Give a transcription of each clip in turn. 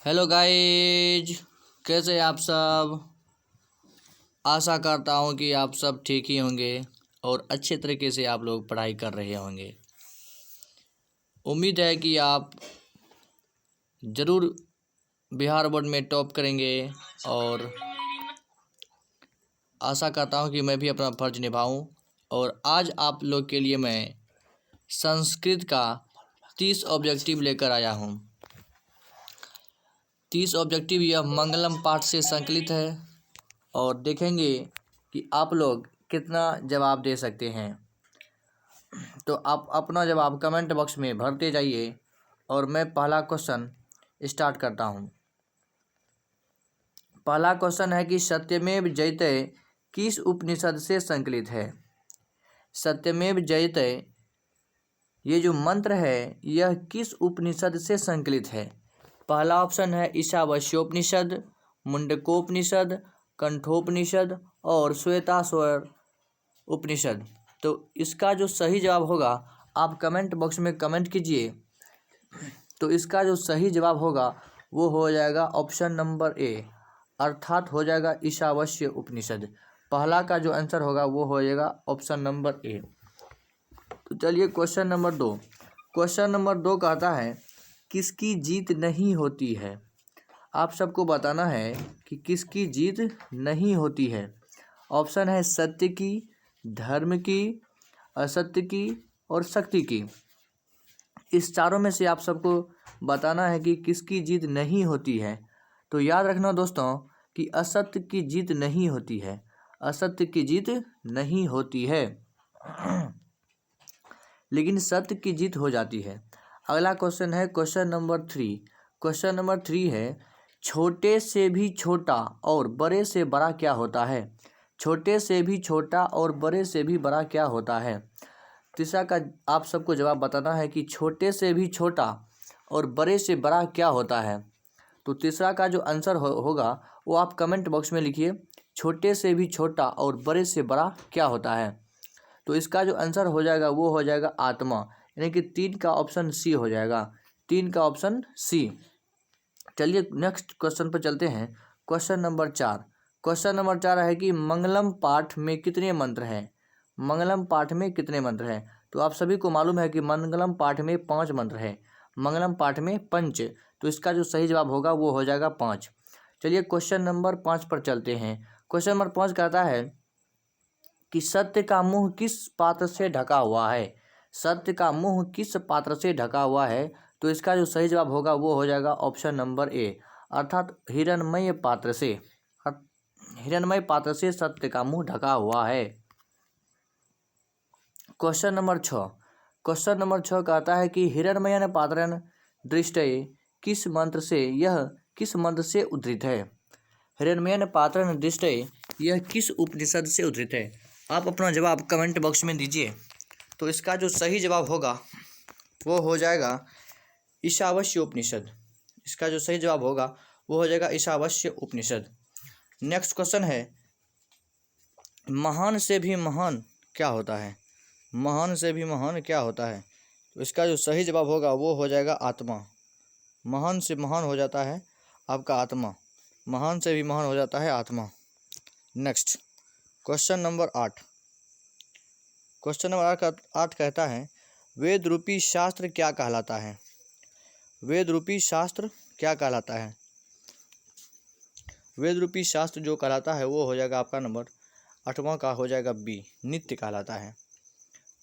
Hello guys, कैसे हैं आप सब। आशा करता हूँ कि आप सब ठीक ही होंगे और अच्छे तरीके से आप लोग पढ़ाई कर रहे होंगे। उम्मीद है कि आप ज़रूर बिहार बोर्ड में टॉप करेंगे और आशा करता हूँ कि मैं भी अपना फ़र्ज निभाऊँ। और आज आप लोग के लिए मैं संस्कृत का 30 ऑब्जेक्टिव लेकर आया हूँ। 30 ऑब्जेक्टिव यह मंगलम पाठ से संकलित है और देखेंगे कि आप लोग कितना जवाब दे सकते हैं। तो आप अपना जवाब कमेंट बॉक्स में भरते जाइए और मैं पहला क्वेश्चन स्टार्ट करता हूं। पहला क्वेश्चन है कि सत्यमेव जयते किस उपनिषद से संकलित है। सत्यमेव जयते ये जो मंत्र है यह किस उपनिषद से संकलित है। पहला ऑप्शन है ईशावास्योपनिषद, मुंडकोपनिषद, कंठोपनिषद और श्वेताश्वर उपनिषद। तो इसका जो सही जवाब होगा आप कमेंट बॉक्स में कमेंट कीजिए। तो इसका जो सही जवाब होगा वो हो जाएगा ऑप्शन नंबर ए, अर्थात हो जाएगा ईशावास्य उपनिषद। पहला का जो आंसर होगा वो हो जाएगा ऑप्शन नंबर ए। तो चलिए क्वेश्चन नंबर 2। क्वेश्चन नंबर 2 कहता है किसकी जीत नहीं होती है। आप सबको बताना है कि किसकी जीत नहीं होती है। ऑप्शन है सत्य की, धर्म की, असत्य की और शक्ति की। इस चारों में से आप सबको बताना है कि किसकी जीत नहीं होती है। तो याद रखना दोस्तों कि असत्य की जीत नहीं होती है, असत्य की जीत नहीं होती है लेकिन सत्य की जीत हो जाती है। अगला क्वेश्चन है क्वेश्चन नंबर 3। क्वेश्चन नंबर 3 है छोटे से भी छोटा और बड़े से बड़ा क्या होता है। छोटे से भी छोटा और बड़े से भी बड़ा क्या होता है। तीसरा का आप सबको जवाब बताना है कि छोटे से भी छोटा और बड़े से बड़ा क्या होता है। तो तीसरा का जो आंसर होगा वो आप कमेंट बॉक्स में लिखिए, छोटे से भी छोटा और बड़े से बड़ा क्या होता है। तो इसका जो आंसर हो जाएगा वो हो जाएगा आत्मा, यानी कि 3 का ऑप्शन सी हो जाएगा, 3 का ऑप्शन सी। चलिए नेक्स्ट क्वेश्चन पर चलते हैं। Question number 4। क्वेश्चन नंबर 4 है कि मंगलम पाठ में कितने मंत्र हैं। मंगलम पाठ में कितने मंत्र हैं। तो आप सभी को मालूम है कि मंगलम पाठ में 5 मंत्र हैं, मंगलम पाठ में पंच। तो इसका जो सही जवाब होगा वो हो जाएगा 5। चलिए क्वेश्चन नंबर 5 पर चलते हैं। क्वेश्चन नंबर 5 कहता है कि सत्य का मुंह किस पात्र से ढका हुआ है। सत्य का मुंह किस पात्र से ढका हुआ है। तो इसका जो सही जवाब होगा वो हो जाएगा ऑप्शन नंबर ए, अर्थात हिरणमय पात्र से। हिरणमय पात्र से सत्य का मुंह ढका हुआ है। Question number 6। क्वेश्चन नंबर 6 कहता है कि हिरणमयन पात्रन दृष्टये किस मंत्र से यह किस मंत्र से उद्धृत है। हिरणमयन पात्रन दृष्टये यह किस उपनिषद से उद्धृत है। आप अपना जवाब कमेंट बॉक्स में दीजिए। तो इसका जो सही जवाब होगा वो हो जाएगा ईशावास्य उपनिषद। इसका जो सही जवाब होगा वो हो जाएगा ईशावास्य उपनिषद। नेक्स्ट क्वेश्चन है महान से भी महान क्या होता है। महान से भी महान क्या होता है। तो इसका जो सही जवाब होगा वो हो जाएगा आत्मा। महान से महान हो जाता है आपका आत्मा, महान से भी महान हो जाता है आत्मा। Next question number 8। Question number 8 कहता है वेद रूपी शास्त्र क्या कहलाता है। वेद रूपी शास्त्र क्या कहलाता है। वेद रूपी शास्त्र जो कहलाता है वो हो जाएगा आपका नंबर 8वां का हो जाएगा बी, नित्य कहलाता है।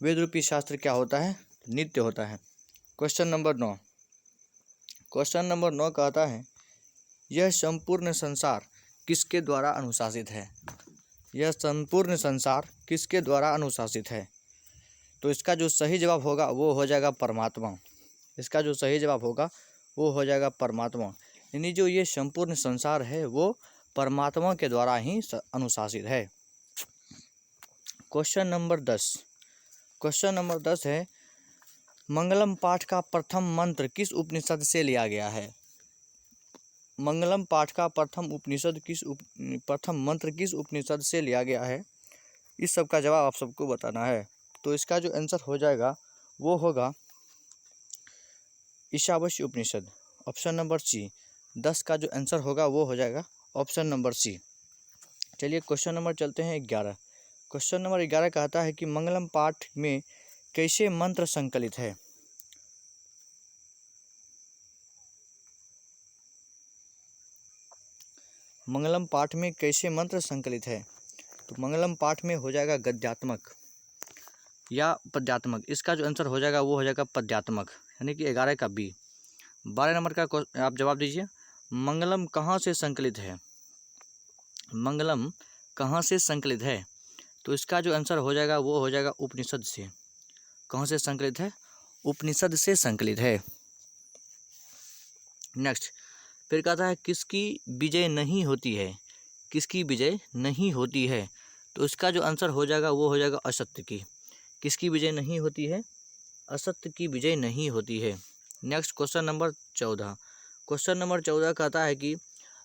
वेद रूपी शास्त्र क्या होता है, नित्य होता है। Question number 9। क्वेश्चन नंबर 9 कहता है यह संपूर्ण संसार किसके द्वारा अनुशासित है। यह संपूर्ण संसार किसके द्वारा अनुशासित है। तो इसका जो सही जवाब होगा वो हो जाएगा परमात्मा। इसका जो सही जवाब होगा वो हो जाएगा परमात्मा, यानी जो ये संपूर्ण संसार है वो परमात्मा के द्वारा ही अनुशासित है। Question number 10। क्वेश्चन नंबर 10 है मंगलम पाठ का प्रथम मंत्र किस उपनिषद से लिया गया है। मंगलम पाठ का प्रथम मंत्र किस उपनिषद से लिया गया है। इस सब का जवाब आप सबको बताना है। तो इसका जो आंसर हो जाएगा वो होगा ईशावास्य उपनिषद, ऑप्शन नंबर सी, 10 का जो आंसर होगा वो हो जाएगा ऑप्शन नंबर सी। चलिए क्वेश्चन नंबर चलते हैं 11। क्वेश्चन नंबर 11 कहता है कि मंगलम पाठ में कैसे मंत्र संकलित है। मंगलम पाठ में कैसे मंत्र संकलित है। तो मंगलम पाठ में हो जाएगा गद्यात्मक या पद्यात्मक। इसका जो आंसर हो जाएगा वो हो जाएगा पद्यात्मक, यानी कि 11 का बी। 12 नंबर का आप जवाब दीजिए। मंगलम कहाँ से संकलित है। मंगलम कहाँ से संकलित है। तो इसका जो आंसर हो जाएगा वो हो जाएगा उपनिषद से। कहाँ से संकलित है। उपनिषद से संकलित है। नेक्स्ट फिर कहता है किसकी विजय नहीं होती है। किसकी विजय नहीं होती है। तो इसका जो आंसर हो जाएगा वो हो जाएगा असत्य की। किसकी विजय नहीं होती है। असत्य की विजय नहीं होती है। Next question number 14। Question number 14 कहता है कि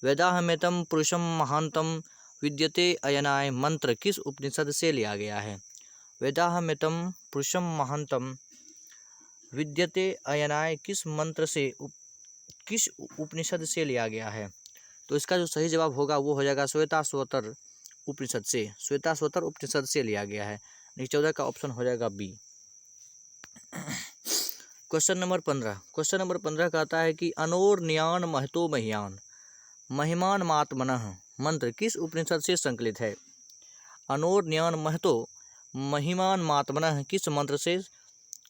वेदाहमेतम पुरुषम महांतम विद्यते अयनाय मंत्र किस उपनिषद से लिया गया है। वेदाहमेतम पुरुषम महांतम विद्यते अयनाय किस मंत्र से किस उपनिषद से लिया गया है। तो इसका जो सही जवाब होगा वो हो जाएगा श्वेताश्वतर उपनिषद से। श्वेताश्वतर उपनिषद से लिया गया है। 14 का ऑप्शन हो जाएगा B. Question number 15। Question number 15 कहता है कि अनोर्न्यान महतो महियान महिमान मात्मनः मंत्र किस उपनिषद से संकलित है। अनोर्न्यान महतो महिमान मात्मनः किस मंत्र से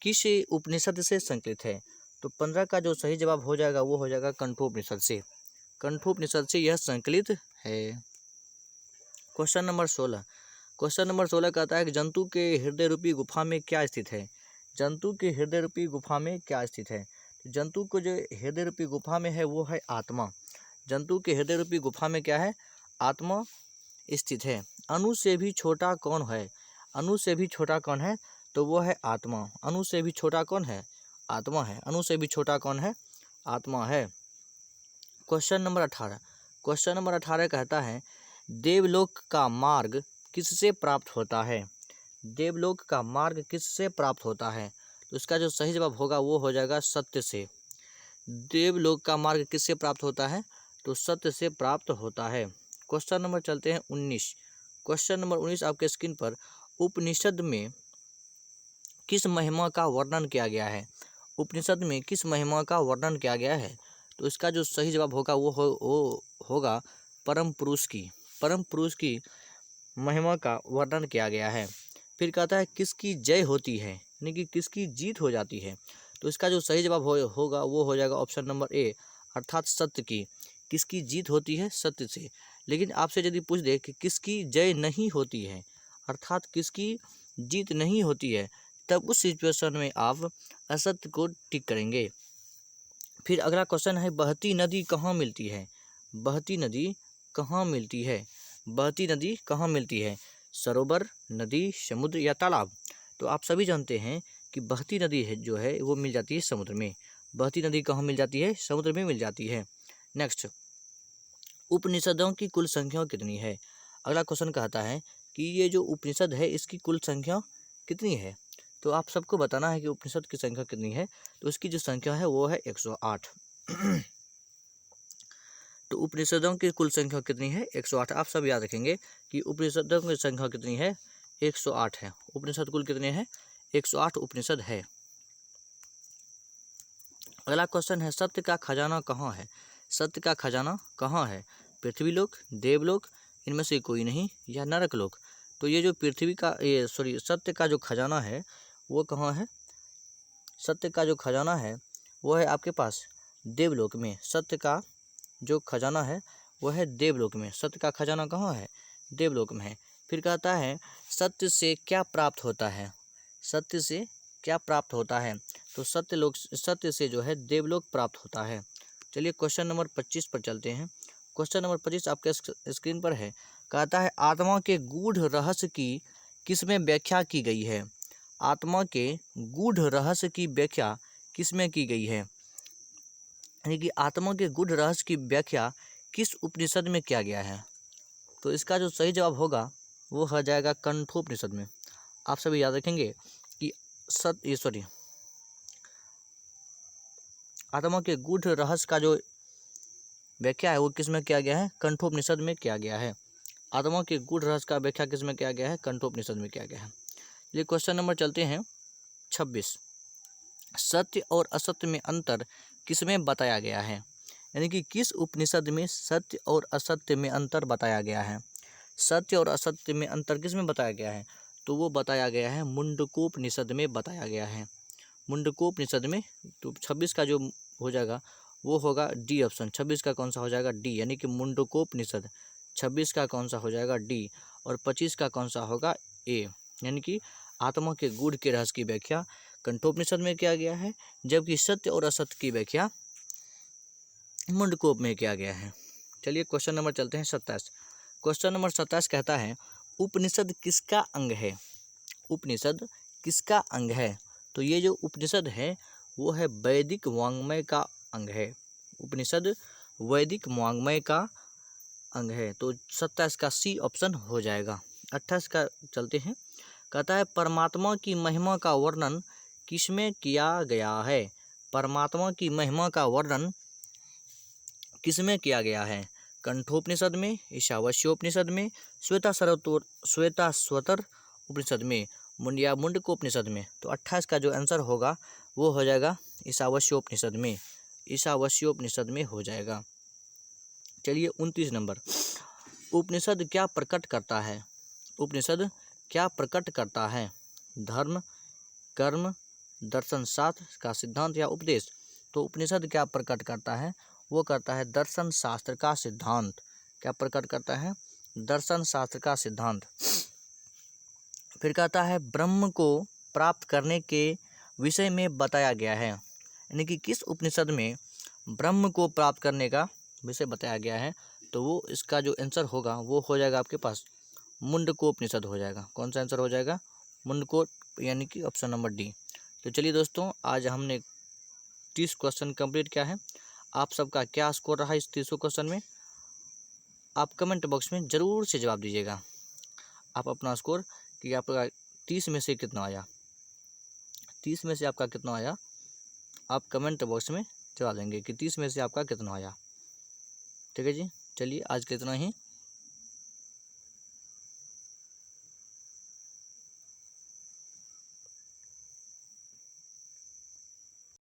किस उपनिषद से संकलित है। तो 15 का जो सही जवाब हो जाएगा वो हो जाएगा कंठोपनिषद से। कंठोपनिषद से यह संकलित है। Question number 16। क्वेश्चन नंबर 16 कहता है कि जंतु के हृदय रूपी गुफा में क्या स्थित है। जंतु के हृदय रूपी गुफा में क्या स्थित है। तो जंतु को जो हृदय रूपी गुफा में है वो है आत्मा। जंतु के हृदय रूपी गुफा में क्या है। आत्मा स्थित है। अणु से भी छोटा कौन है। अणु से भी छोटा कौन है। तो वो है आत्मा। अणु से भी छोटा कौन है। आत्मा है। अणु से भी छोटा कौन है। आत्मा है। Question number 18। क्वेश्चन नंबर 18 कहता है देवलोक का मार्ग किससे प्राप्त होता है। देवलोक का मार्ग किससे प्राप्त होता है। तो इसका जो सही जवाब होगा वो हो जाएगा सत्य से। देवलोक का मार्ग किससे प्राप्त होता है। तो सत्य से प्राप्त होता है। क्वेश्चन नंबर चलते हैं 19। क्वेश्चन नंबर 19 आपके स्क्रीन पर उपनिषद में किस महिमा का वर्णन किया गया है। उपनिषद में किस महिमा का वर्णन किया गया है। तो इसका जो सही जवाब होगा वो होगा परम पुरुष की। परम पुरुष की महिमा का वर्णन किया गया है। फिर कहता है किसकी जय होती है, यानी कि किसकी जीत हो जाती है। तो इसका जो सही जवाब होगा वो हो जाएगा ऑप्शन नंबर ए, अर्थात सत्य की। किसकी जीत होती है, सत्य से। लेकिन आपसे यदि पूछ दे कि किसकी जय नहीं होती है, अर्थात किसकी जीत नहीं होती है, तब उस सिचुएशन में आप असत्य को टिक करेंगे। फिर अगला क्वेश्चन है बहती नदी कहाँ मिलती है। बहती नदी कहाँ मिलती है। बहती नदी कहाँ मिलती है। सरोवर, नदी, समुद्र या तालाब। तो आप सभी जानते हैं कि बहती नदी है जो है वो मिल जाती है समुद्र में। बहती नदी कहाँ मिल जाती है, समुद्र में मिल जाती है। नेक्स्ट उपनिषदों की कुल संख्या कितनी है। अगला क्वेश्चन कहता है कि ये जो उपनिषद है इसकी कुल संख्या कितनी है। तो आप सबको बताना है कि उपनिषद की संख्या कितनी है। तो इसकी जो संख्या है वो है 108। तो उपनिषदों की कुल संख्या कितनी है, 108। आप सब याद रखेंगे कि उपनिषदों की संख्या कितनी है, 108 है। उपनिषद कुल कितने हैं, 108 उपनिषद है। अगला क्वेश्चन है सत्य का खजाना कहाँ है। सत्य का खजाना कहाँ है। पृथ्वीलोक, देवलोक, इनमें से कोई नहीं, या नरकलोक। तो ये जो पृथ्वी का सत्य का जो खजाना है वो कहाँ है। सत्य का जो खजाना है वो है आपके पास देवलोक में। सत्य का जो खजाना है वो है देवलोक में। सत्य का खजाना कहाँ है, देवलोक में है। फिर कहता है सत्य से क्या प्राप्त होता है। सत्य से क्या प्राप्त होता है। तो सत्य से जो है देवलोक प्राप्त होता है। चलिए क्वेश्चन नंबर 25 पर चलते हैं। क्वेश्चन नंबर 25 आपके स्क्रीन पर है। कहता है आत्मा के गूढ़ रहस्य की किसमें व्याख्या की गई है। आत्मा के गूढ़ रहस्य की व्याख्या किसमें की गई है, यानी कि आत्मा के गूढ़ रहस्य की व्याख्या किस उपनिषद में किया गया है। तो इसका जो सही जवाब होगा वो हो जाएगा कंठोपनिषद में। आप सभी याद रखेंगे कि आत्मा के गूढ़ रहस्य का जो व्याख्या है वो किस में किया गया है? कठोपनिषद में किया गया है। आत्मा के गूढ़ रहस्य का व्याख्या किस में किया गया है? कठोपनिषद में किया गया है। ये क्वेश्चन नंबर चलते हैं 26। सत्य और असत्य में अंतर किसमें बताया गया है? यानी कि किस उपनिषद में सत्य और असत्य में अंतर बताया गया है? सत्य और असत्य में अंतर किस में बताया गया है? तो वो बताया गया है मुंडकोपनिषद में बताया गया है। मुंडकोपनिषद में। तो 26 का जो हो जाएगा वो होगा डी ऑप्शन। 26 का कौन सा हो जाएगा? डी, यानी कि मुंडकोपनिषद। 26 का कौन सा हो जाएगा? डी। और 25 का कौन सा होगा? ए, यानी कि आत्मा के गूढ़ के रहस्य की व्याख्या कठोपनिषद में किया गया है, जबकि सत्य और असत्य की व्याख्या मुंडकोप में किया गया है। चलिए क्वेश्चन नंबर चलते हैं 27। क्वेश्चन नंबर 27 कहता है उपनिषद किसका अंग है? उपनिषद किसका अंग है? तो ये जो उपनिषद है वो है वैदिक वाङ्मय का अंग है। उपनिषद वैदिक वाङ्मय का अंग है। तो 27 का सी ऑप्शन हो जाएगा। 28 का चलते हैं। कहता है परमात्मा की महिमा का वर्णन किसमें किया गया है? परमात्मा की महिमा का वर्णन किसमें किया गया है? कठोपनिषद में, ईशावास्योपनिषद में, श्वेताश्वतर उपनिषद में, मुंडकोपनिषद में। तो 28 का जो आंसर होगा वो हो जाएगा ईशावास्योपनिषद में। ईशावास्योपनिषद में हो जाएगा। चलिए 29 नंबर। उपनिषद क्या प्रकट करता है? उपनिषद क्या प्रकट करता है? धर्म, कर्म, दर्शन शास्त्र का सिद्धांत या उपदेश? तो उपनिषद क्या प्रकट करता है? वो करता है दर्शन शास्त्र का सिद्धांत। क्या प्रकट करता है? दर्शन शास्त्र का सिद्धांत। फिर कहता है ब्रह्म को प्राप्त करने के विषय में बताया गया है। यानी कि किस उपनिषद में ब्रह्म को प्राप्त करने का विषय बताया गया है? तो वो इसका जो आंसर होगा वो हो जाएगा आपके पास मुंडकोपनिषद हो जाएगा। कौन सा आंसर हो जाएगा? मुंडकोप, यानी कि ऑप्शन नंबर डी। तो चलिए दोस्तों, आज हमने 30 क्वेश्चन कंप्लीट किया है। आप सबका क्या स्कोर रहा इस 30 क्वेश्चन में? आप कमेंट बॉक्स में ज़रूर से जवाब दीजिएगा। आप अपना स्कोर कि आपका 30 में से कितना आया, 30 में से आपका कितना आया, आप कमेंट बॉक्स में जवाब देंगे कि 30 में से आपका कितना आया। ठीक है जी, चलिए आज के इतना ही।